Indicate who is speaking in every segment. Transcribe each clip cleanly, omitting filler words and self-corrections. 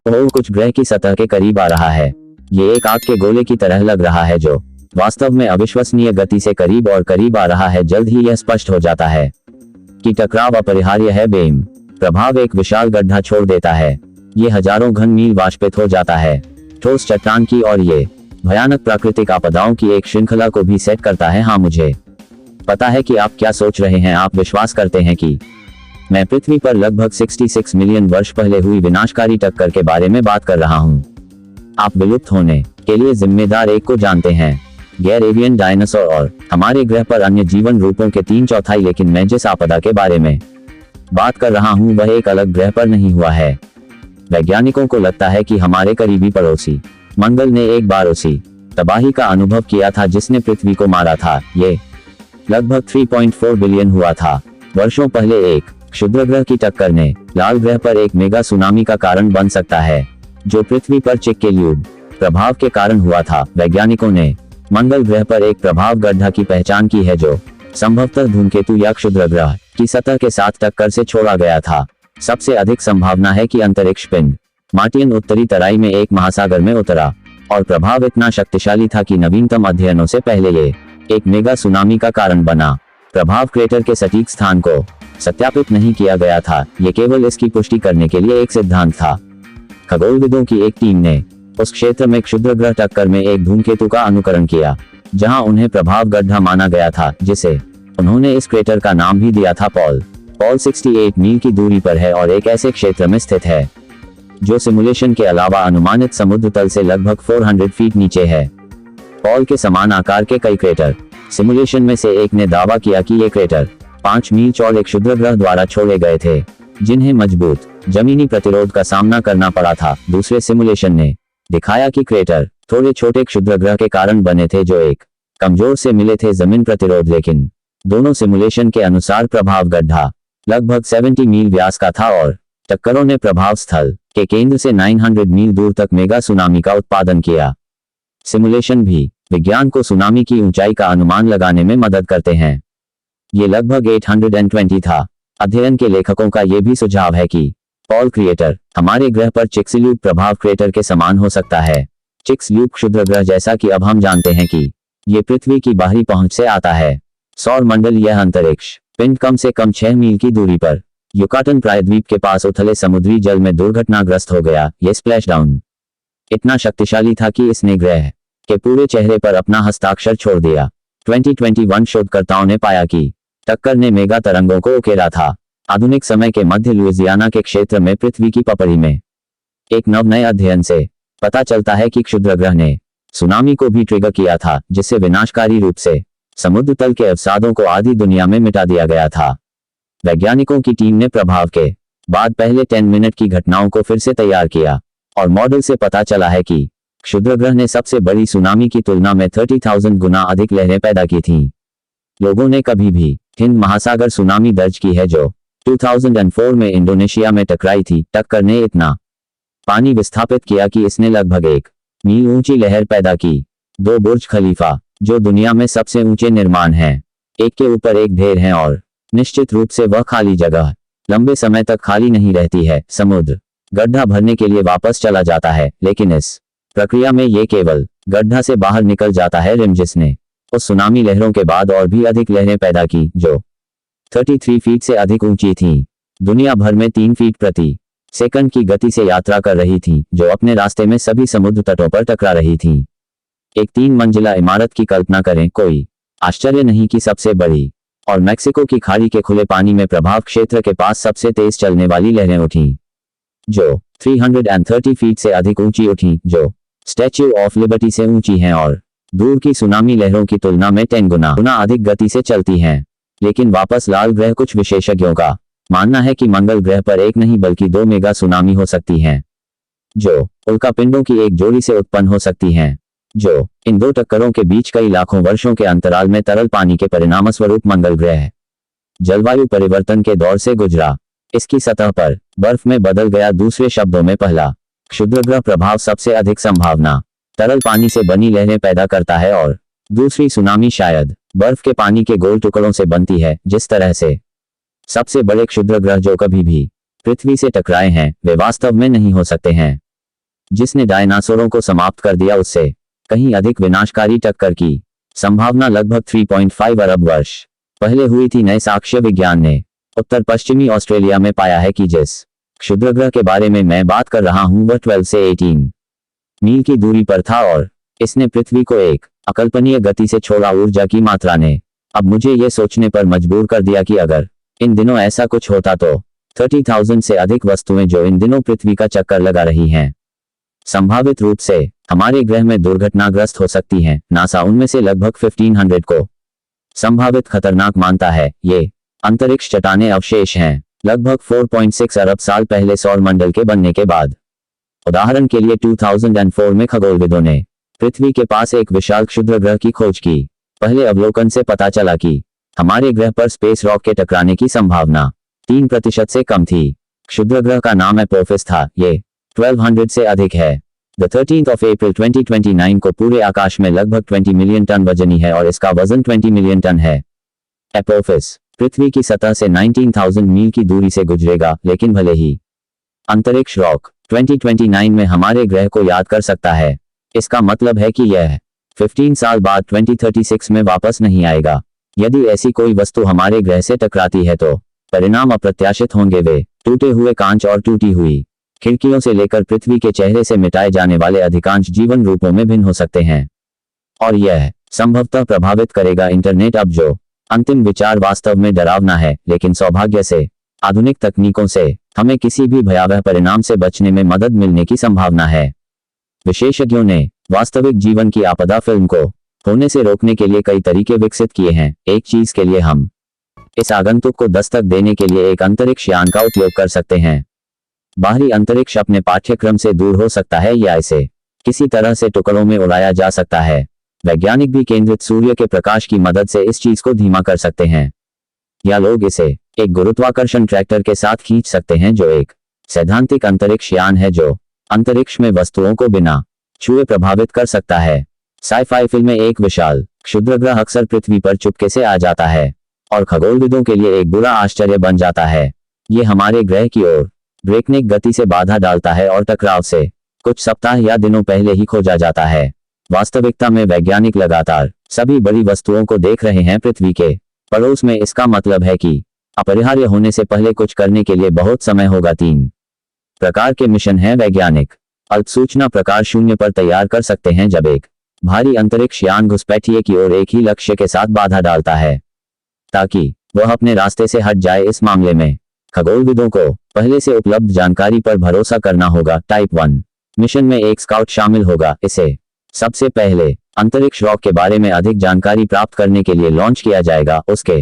Speaker 1: ओह, कुछ ग्रह की सतह के करीब आ रहा है। ये एक आग के गोले की तरह लग रहा है जो वास्तव में अविश्वसनीय गति से करीब और करीब आ रहा है। जल्द ही यह स्पष्ट हो जाता है कि टकराव अपरिहार्य है। बेम प्रभाव एक विशाल गड्ढा छोड़ देता है। ये हजारों घन मील वाष्पित हो जाता है ठोस चट्टान की, और ये भयानक प्राकृतिक आपदाओं की एक श्रृंखला को भी सेट करता है। हाँ, मुझे पता है कि आप क्या सोच रहे हैं। आप विश्वास करते हैं कि मैं पृथ्वी पर लगभग 66 मिलियन वर्ष पहले हुई विनाशकारी टक्कर के बारे में बात कर रहा हूँ। आप विलुप्त होने के लिए जिम्मेदार एक को जानते हैं, गैर एवियन डायनासोर, और हमारे ग्रह पर अन्य जीवन रूपों के 3/4। लेकिन मैं जिस आपदा के बारे में बात कर रहा हूँ वह एक अलग ग्रह पर नहीं हुआ है। वैज्ञानिकों को लगता है कि हमारे करीबी पड़ोसी मंगल ने एक बार उसी तबाही का अनुभव किया था जिसने पृथ्वी को मारा था। ये लगभग 3.4 बिलियन हुआ था वर्षों पहले। एक क्षुद्र ग्रह की टक्कर ने लाल ग्रह पर एक मेगा सुनामी का कारण बन सकता है जो पृथ्वी पर चिक्केल्यूब प्रभाव के कारण हुआ था। वैज्ञानिकों ने मंगल ग्रह पर एक प्रभाव गड्ढा की पहचान की है जो संभवतः धूमकेतु या क्षुद्र ग्रह की सतह के साथ टक्कर से छोड़ा गया था। सबसे अधिक संभावना है कि अंतरिक्ष पिंड मार्टियन उत्तरी तराई में एक महासागर में उतरा, और प्रभाव इतना शक्तिशाली था कि नवीनतम अध्ययनों से पहले ये एक मेगा सुनामी का कारण बना। प्रभाव क्रेटर के सटीक स्थान को सत्यापित नहीं किया गया था, ये केवल इसकी पुष्टि करने के लिए एक सिद्धांत था। खगोलविदों की एक टीम ने उस क्षेत्र में क्षुद्र ग्रह टक्कर में एक धूमकेतु का अनुकरण किया जहां उन्हें प्रभाव गड्ढा माना गया था, जिसे उन्होंने इस क्रेटर का नाम भी दिया था पॉल। पॉल 68 मील की दूरी पर है और एक ऐसे क्षेत्र में स्थित है जो सिमुलेशन के अलावा अनुमानित समुद्र तल से लगभग 400 फीट नीचे है। पॉल के समान आकार के कई क्रेटर सिमुलेशन में से एक ने दावा किया कि ये क्रेटर 5 मील चौड़े क्षुद्र ग्रह द्वारा छोड़े गए थे जिन्हें मजबूत जमीनी प्रतिरोध का सामना करना पड़ा था। दूसरे सिमुलेशन ने दिखाया कि क्रेटर थोड़े छोटे क्षुद्र ग्रह के कारण बने थे जो एक कमजोर से मिले थे जमीन प्रतिरोध। लेकिन दोनों सिमुलेशन के अनुसार प्रभाव गड्ढा लगभग 70 मील व्यास का था और टक्करों ने प्रभाव स्थल के केंद्र से 900 मील दूर तक मेगा सुनामी का उत्पादन किया। सिमुलेशन भी विज्ञान को सुनामी की ऊंचाई का अनुमान लगाने में मदद करते हैं। ये लगभग 820 था। अध्ययन के लेखकों का यह भी सुझाव है कि पॉल क्रिएटर हमारे ग्रह पर चिक्सल्यूब प्रभाव क्रेटर के समान हो सकता है। चिक्सल्यूब क्षुद्र ग्रह, जैसा कि अब हम जानते हैं कि ये पृथ्वी की बाहरी पहुंच से आता है। सौर मंडल यह अंतरिक्ष पिंड कम से कम 6 मील की दूरी पर युकाटन प्रायद्वीप के पास उथले समुद्री जल में दुर्घटनाग्रस्त हो गया। यह स्प्लैशडाउन इतना शक्तिशाली था कि इसने ग्रह के पूरे चेहरे पर अपना हस्ताक्षर छोड़ दिया। 2021 शोधकर्ताओं ने पाया कि टक्कर ने मेगा तरंगों को उकेरा था। आधुनिक समय के मध्य लुइजियाना के क्षेत्र में पृथ्वी की पपड़ी में एक नए अध्ययन से पता चलता है कि क्षुद्र ग्रह ने सुनामी को भी ट्रिगर किया था जिससे विनाशकारी रूप से समुद्र तल के अवसादों को आधी दुनिया में मिटा दिया गया था। वैज्ञानिकों की टीम ने प्रभाव के बाद पहले 10 मिनट की घटनाओं को फिर से तैयार किया और मॉडल से पता चला है कि क्षुद्र ग्रह ने सबसे बड़ी सुनामी की तुलना में 30,000 गुना अधिक लहरें पैदा की थीं। लोगों ने कभी भी हिंद महासागर सुनामी दर्ज की है जो 2004 में इंडोनेशिया में टकराई थी। टक्कर ने इतना पानी विस्थापित किया कि इसने लगभग 1 मील ऊंची लहर पैदा की। 2 बुर्ज खलीफा जो दुनिया में सबसे ऊंचे निर्माण हैं, एक के ऊपर एक ढेर हैं और निश्चित रूप से वह खाली जगह लंबे समय तक खाली नहीं रहती है। समुद्र गड्ढा भरने के लिए वापस चला जाता है, लेकिन इस प्रक्रिया में ये केवल गड्ढा से बाहर निकल जाता है रिम, जिसने उस सुनामी लहरों के बाद और भी अधिक लहरें पैदा की जो 33 फीट से अधिक ऊंची थीं। दुनिया भर में 3 फीट प्रति सेकंड की गति से यात्रा कर रही थीं, जो अपने रास्ते में सभी समुद्र तटों पर टकरा रही थीं। एक 3 मंजिला इमारत की कल्पना करें। कोई आश्चर्य नहीं कि सबसे बड़ी और मैक्सिको की खाड़ी के खुले पानी में प्रभाव क्षेत्र के पास सबसे तेज चलने वाली लहरें उठीं, जो 330 फीट से अधिक ऊंची उठीं, जो स्टैच्यू ऑफ लिबर्टी से ऊंची हैं और दूर की सुनामी लहरों की तुलना में 10 गुना अधिक गति से चलती हैं। लेकिन वापस लाल ग्रह, कुछ विशेषज्ञों का मानना है कि मंगल ग्रह पर एक नहीं बल्कि 2 मेगा सुनामी हो सकती हैं, जो उल्कापिंडों की एक जोड़ी से उत्पन्न हो सकती हैं, जो इन 2 टक्करों के बीच कई लाखों वर्षों के अंतराल में तरल पानी के परिणामस्वरूप मंगल ग्रह जलवायु परिवर्तन के दौर से गुजरा। इसकी सतह पर बर्फ में बदल गया। दूसरे शब्दों में, पहला क्षुद्र ग्रह प्रभाव सबसे अधिक संभावना तरल पानी से बनी लहरें पैदा करता है और दूसरी सुनामी शायद बर्फ के पानी के गोल टुकड़ों से बनती है। जिस तरह से सबसे बड़े क्षुद्र ग्रह जो कभी भी पृथ्वी से टकराए हैं वे वास्तव में नहीं हो सकते हैं। जिसने डायनासोरों को समाप्त कर दिया उससे कहीं अधिक विनाशकारी टक्कर की संभावना लगभग 3.5 अरब वर्ष पहले हुई थी। नए साक्ष्य विज्ञान ने उत्तर पश्चिमी ऑस्ट्रेलिया में पाया है कि जिस क्षुद्रग्रह के बारे में मैं बात कर रहा हूं वह 12 से 18 मील की दूरी पर था और इसने पृथ्वी को एक अकल्पनीय गति से छोड़ा। ऊर्जा की मात्रा ने अब मुझे यह सोचने पर मजबूर कर दिया कि अगर इन दिनों ऐसा कुछ होता तो 30,000 से अधिक वस्तुएं जो इन दिनों पृथ्वी का चक्कर लगा रही हैं संभावित रूप से हमारे ग्रह में दुर्घटनाग्रस्त हो सकती हैं। नासा उनमें से लगभग 1500 को संभावित खतरनाक मानता है। ये अंतरिक्ष चट्टानें अवशेष हैं लगभग 4.6 अरब साल पहले सौर मंडल के बनने के बाद। उदाहरण के लिए 2004 में खगोलविदों ने पृथ्वी के पास एक विशाल क्षुद्रग्रह की खोज की। पहले अवलोकन से पता चला कि हमारे ग्रह पर स्पेस रॉक के टकराने की संभावना 3% से कम थी। क्षुद्रग्रह का नाम एपोफिस था। ये 1200 से अधिक है। द 13th of April 2029 को पूरे आकाश में लगभग 20 मिलियन टन वजनी है और इसका वजन 20 मिलियन टन है। एपोफिस पृथ्वी की सतह से 19,000 मील की दूरी से गुजरेगा, लेकिन भले ही अंतरिक्ष रॉक 2029 में हमारे ग्रह को याद कर सकता है, इसका मतलब है कि यह 15 साल बाद 2036 में वापस नहीं आएगा। यदि ऐसी कोई वस्तु हमारे ग्रह से टकराती है तो परिणाम अप्रत्याशित होंगे। वे टूटे हुए कांच और टूटी हुई खिड़कियों से लेकर पृथ्वी के चेहरे से मिटाए जाने वाले अधिकांश जीवन रूपों में भिन्न हो सकते हैं और यह संभवतः प्रभावित करेगा इंटरनेट। अब जो अंतिम विचार वास्तव में डरावना है, लेकिन सौभाग्य से आधुनिक तकनीकों से हमें किसी भी भयावह परिणाम से बचने में मदद मिलने की संभावना है। विशेषज्ञों ने वास्तविक जीवन की आपदा फिल्म को होने से रोकने के लिए कई तरीके विकसित किए हैं। एक चीज के लिए हम इस आगंतुक को दस्तक देने के लिए एक अंतरिक्ष यान का उपयोग कर सकते हैं। बाहरी अंतरिक्ष अपने पाठ्यक्रम से दूर हो सकता है या इसे किसी तरह से टुकड़ों में उड़ाया जा सकता है। वैज्ञानिक भी केंद्रित सूर्य के प्रकाश की मदद से इस चीज को धीमा कर सकते हैं, या लोग इसे एक गुरुत्वाकर्षण ट्रैक्टर के साथ खींच सकते हैं जो एक सैद्धांतिक अंतरिक्ष यान है जो अंतरिक्ष में वस्तुओं को बिना छुए प्रभावित कर सकता है। साइ-फाई फिल्म में एक विशाल क्षुद्रग्रह अक्सर पृथ्वी पर चुपके से आ जाता है और खगोलविदों के लिए एक बुरा आश्चर्य बन जाता है। ये हमारे ग्रह की ओर ब्रेकनेक गति से बाधा डालता है और टकराव से कुछ सप्ताह या दिनों पहले ही खोजा जाता है। वास्तविकता में वैज्ञानिक लगातार सभी बड़ी वस्तुओं को देख रहे हैं पृथ्वी के पड़ोस में। इसका मतलब है कि अपरिहार्य होने से पहले कुछ करने के लिए बहुत समय होगा। 3 प्रकार के मिशन हैं वैज्ञानिक अल्पसूचना प्रकार 0 पर तैयार कर सकते हैं जब एक भारी अंतरिक्ष यान घुसपैठिए की ओर एक ही लक्ष्य के साथ बाधा डालता है ताकि वह अपने रास्ते से हट जाए। इस मामले में खगोलविदों को पहले से उपलब्ध जानकारी पर भरोसा करना होगा। टाइप 1 मिशन में एक स्काउट शामिल होगा। इसे सबसे पहले अंतरिक्ष रॉक के बारे में अधिक जानकारी प्राप्त करने के लिए लॉन्च किया जाएगा। उसके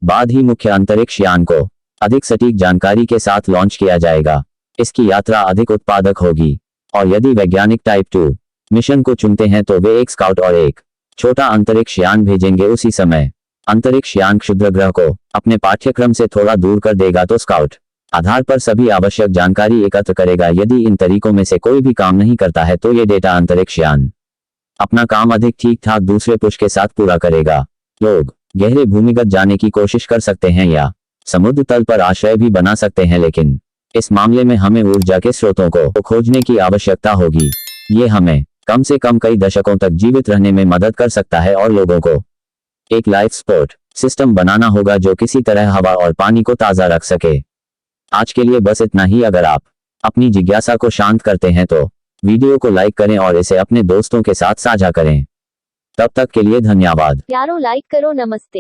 Speaker 1: बाद ही मुख्य अंतरिक्ष यान को अधिक सटीक जानकारी के साथ लॉन्च किया जाएगा। इसकी यात्रा अधिक उत्पादक होगी और यदि वैज्ञानिक टाइप 2 मिशन को चुनते हैं तो वे एक स्काउट और एक छोटा अंतरिक्ष यान भेजेंगे। उसी समय अंतरिक्ष यान क्षुद्रग्रह को अपने पाठ्यक्रम से थोड़ा दूर कर देगा तो स्काउट आधार पर सभी आवश्यक जानकारी एकत्र करेगा। यदि इन तरीकों में से कोई भी काम नहीं करता है तो ये डेटा अंतरिक्ष यान अपना काम अधिक ठीक ठाक दूसरे पुश के साथ पूरा करेगा। लोग गहरे भूमिगत जाने की कोशिश कर सकते हैं या समुद्र तल पर आश्रय भी बना सकते हैं, लेकिन इस मामले में हमें ऊर्जा के स्रोतों को खोजने की आवश्यकता होगी। ये हमें कम से कम कई दशकों तक जीवित रहने में मदद कर सकता है और लोगों को एक लाइफ सपोर्ट सिस्टम बनाना होगा जो किसी तरह हवा और पानी को ताज़ा रख सके। आज के लिए बस इतना ही। अगर आप अपनी जिज्ञासा को शांत करते हैं तो वीडियो को लाइक करें और इसे अपने दोस्तों के साथ साझा करें। तब तक के लिए धन्यवाद।
Speaker 2: यारो लाइक करो। नमस्ते।